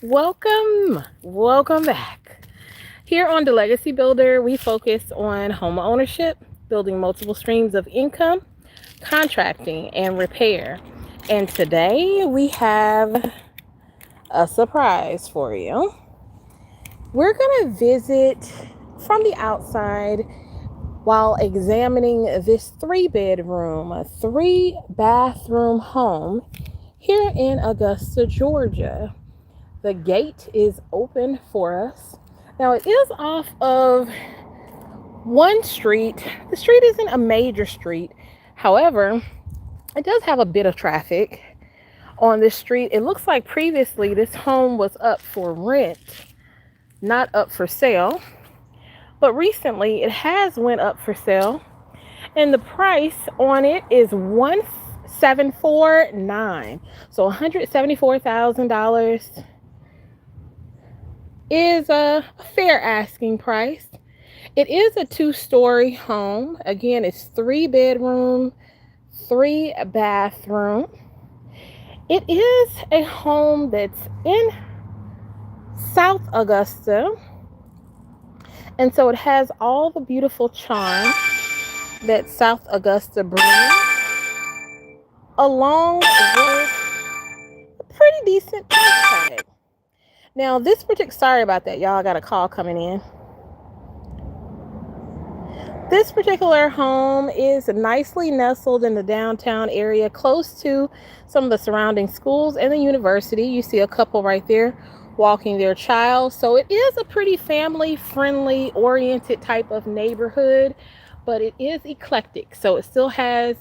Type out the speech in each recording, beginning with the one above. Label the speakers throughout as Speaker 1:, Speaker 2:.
Speaker 1: Welcome back. Here on The Legacy Builder, we focus on home ownership, building multiple streams of income, contracting, and repair. And today we have a surprise for you. We're going to visit from the outside while examining this a 3-bathroom home here in Augusta, Georgia. The gate is open for us. Now it is off of one street. The street isn't a major street. However, it does have a bit of traffic on this street. It looks like previously this home was up for rent, not up for sale. But recently it has went up for sale. And the price on it is $1,749. So $174,000 is a fair asking price. It is a 2-story home. Again, it's 3-bedroom, 3-bathroom. It is a home that's in South Augusta. And so it has all the beautiful charm that South Augusta brings, along with a pretty decent price tag. Now, sorry about that, y'all. I got a call coming in. This particular home is nicely nestled in the downtown area, close to some of the surrounding schools and the university. You see a couple right there walking their child. So it is a pretty family-friendly, oriented type of neighborhood, but it is eclectic. So it still has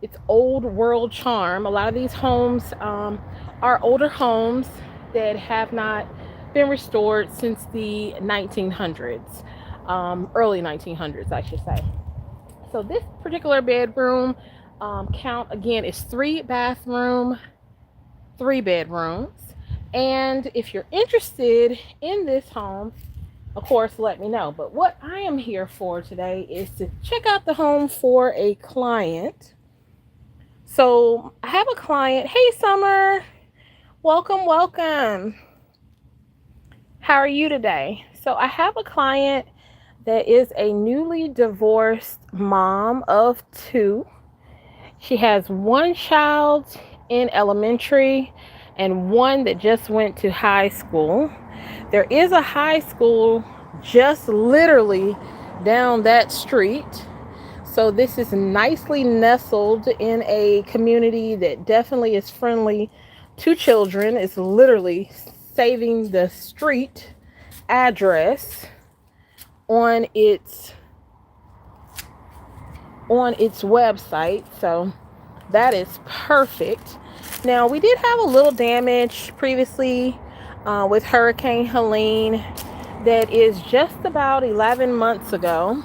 Speaker 1: its old world charm. A lot of these homes are older homes that have not been restored since the 1900s, early 1900s, I should say. So this particular bedroom count again is 3-bathroom, 3 bedrooms. And if you're interested in this home, of course, let me know. But what I am here for today is to check out the home for a client. So I have a client. Hey, Summer. Welcome. How are you today? So I have a client that is a newly divorced mom of 2. She has 1 child in elementary and 1 that just went to high school. There is a high school just literally down that street. So this is nicely nestled in a community that definitely is friendly to children. It's literally saving the street address on its website. So that is perfect. Now, we did have a little damage previously with Hurricane Helene that is just about 11 months ago.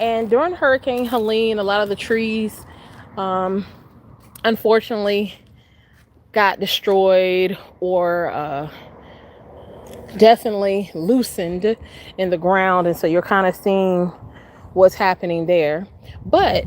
Speaker 1: And during Hurricane Helene, a lot of the trees, unfortunately, got destroyed or definitely loosened in the ground. And so you're kind of seeing what's happening there. But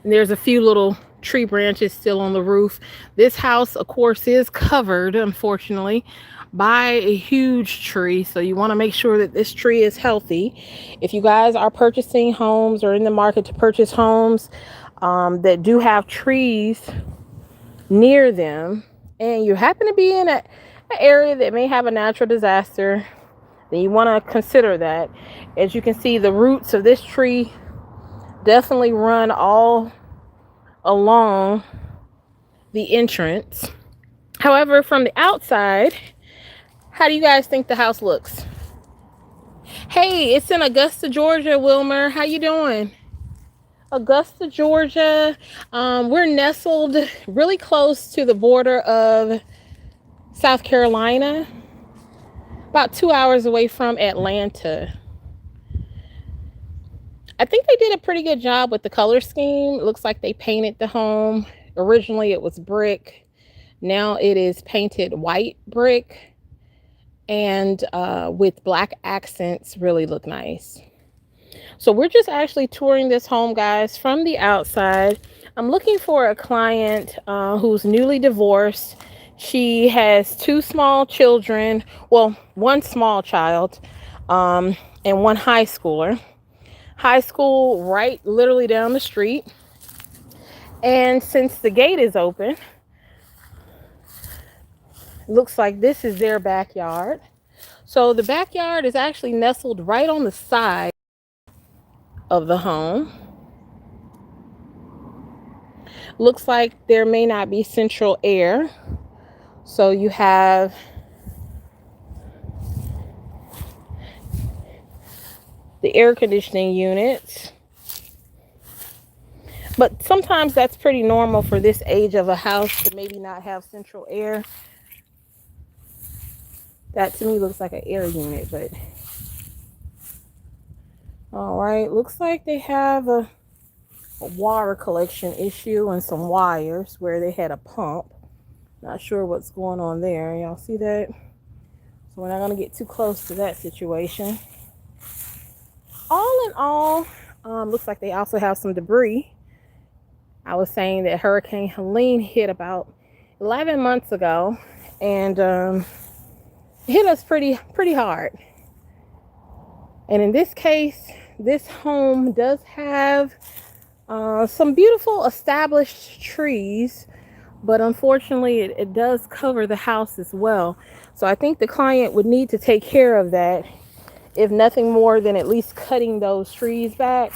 Speaker 1: there's a few little tree branches still on the roof. This house, of course, is covered, unfortunately, by a huge tree. So you want to make sure that this tree is healthy. If you guys are purchasing homes or in the market to purchase homes that do have trees near them, and you happen to be in an area that may have a natural disaster, then you want to consider that. As you can see, the roots of this tree definitely run all along the entrance. However, from the outside, how do you guys think the house looks? Hey, it's in Augusta, Georgia, Wilmer. How you doing? Augusta, Georgia. We're nestled really close to the border of South Carolina, about 2 hours away from Atlanta. I think they did a pretty good job with the color scheme. It looks like they painted the home. Originally it was brick. Now it is painted white brick and with black accents. Really look nice. So we're just actually touring this home, guys, from the outside. I'm looking for a client who's newly divorced. She has two small children, well, one small child, and one high schooler. High school right literally down the street. And since the gate is open, looks like this is their backyard. So the backyard is actually nestled right on the side of the home. Looks like there may not be central air. So you have the air conditioning units. But sometimes that's pretty normal for this age of a house to maybe not have central air. That to me looks like an air unit, but all right, looks like they have a water collection issue and some wires where they had a pump. Not sure what's going on there. Y'all see that? So we're not going to get too close to that situation. All in all, looks like they also have some debris. I was saying that Hurricane Helene hit about 11 months ago and hit us pretty hard. And in this case, this home does have some beautiful established trees, but unfortunately it does cover the house as well. So I think the client would need to take care of that, if nothing more than at least cutting those trees back.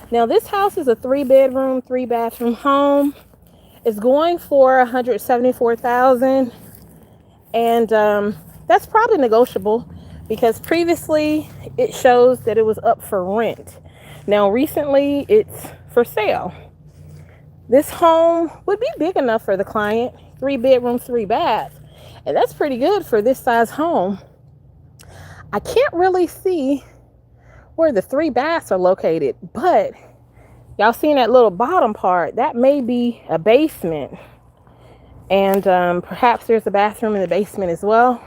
Speaker 1: Now this house is a 3-bedroom, 3-bathroom home. It's going for $174,000, and that's probably negotiable because previously it shows that it was up for rent. Now recently it's for sale. This home would be big enough for the client, 3 bedrooms, 3 baths, and that's pretty good for this size home. I can't really see where the 3 baths are located, but y'all seen that little bottom part? That may be a basement, and perhaps there's a bathroom in the basement as well,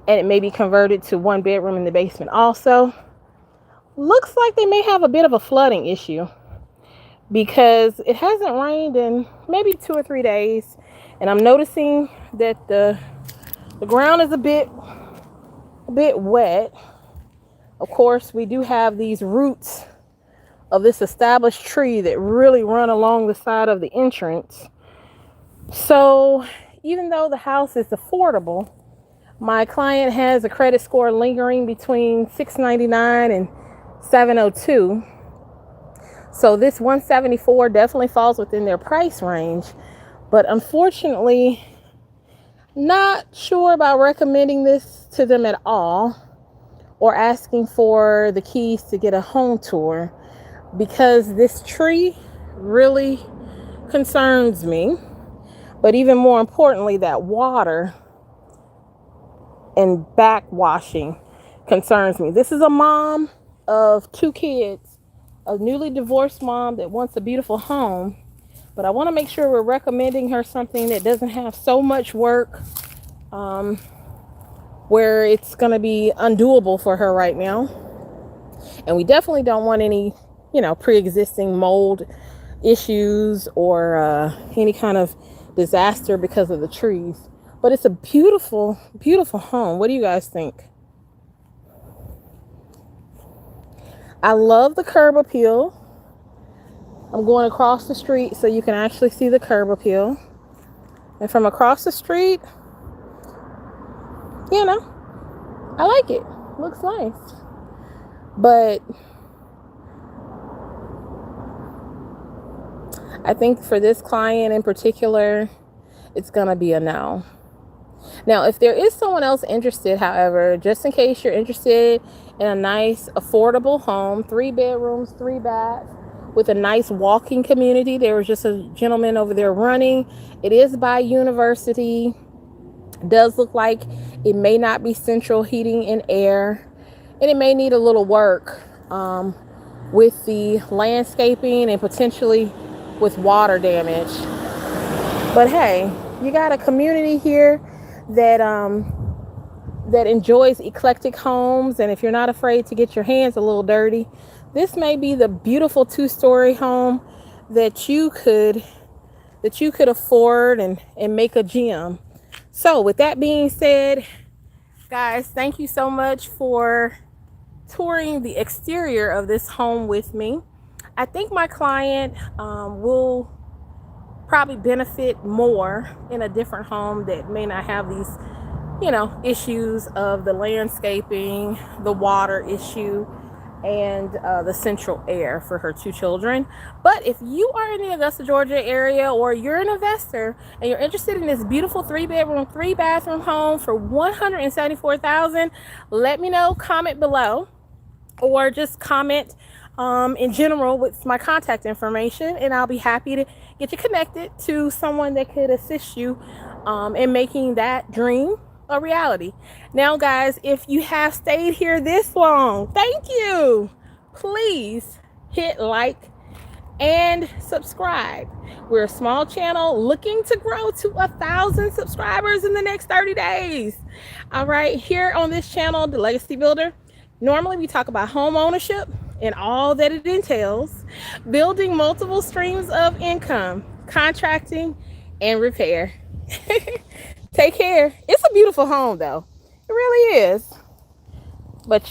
Speaker 1: and it may be converted to 1 bedroom in the basement also. Looks like they may have a bit of a flooding issue because it hasn't rained in maybe 2 or 3 days, and I'm noticing that the ground is a bit wet. Of course, we do have these roots of this established tree that really run along the side of the entrance. So even though the house is affordable, my client has a credit score lingering between 699 and 702. So this 174 definitely falls within their price range, but unfortunately not sure about recommending this to them at all or asking for the keys to get a home tour, because this tree really concerns me. But even more importantly, that water and backwashing concerns me. This is a mom of 2 kids, a newly divorced mom that wants a beautiful home, but I want to make sure we're recommending her something that doesn't have so much work where it's going to be undoable for her right now. And we definitely don't want any, pre-existing mold issues or any kind of disaster because of the trees. But it's a beautiful, beautiful home. What do you guys think? I love the curb appeal. I'm going across the street so you can actually see the curb appeal. And from across the street, I like it. Looks nice. But I think for this client in particular, it's going to be a no. Now, if there is someone else interested, however, just in case you're interested in a nice, affordable home, 3 bedrooms, 3 baths, with a nice walking community. There was just a gentleman over there running. It is by university. It does look like it may not be central heating and air, and it may need a little work with the landscaping and potentially with water damage. But hey, you got a community here that enjoys eclectic homes, and if you're not afraid to get your hands a little dirty, this may be the beautiful 2-story home that you could afford and make a gem. So with that being said, guys, thank you so much for touring the exterior of this home with me. I think my client will probably benefit more in a different home that may not have these, issues of the landscaping, the water issue, and the central air for her 2 children. But if you are in the Augusta, Georgia area, or you're an investor and you're interested in this beautiful 3-bedroom, 3-bathroom home for $174,000, let me know. Comment below, or just comment in general with my contact information, and I'll be happy to get you connected to someone that could assist you in making that dream a reality. Now, guys, if you have stayed here this long, thank you. Please hit like and subscribe. We're a small channel looking to grow to 1,000 subscribers in the next 30 days. All right, here on this channel, The Legacy Builder, normally we talk about home ownership and all that it entails, building multiple streams of income, contracting, and repair. Take care. It's a beautiful home, though. It really is. But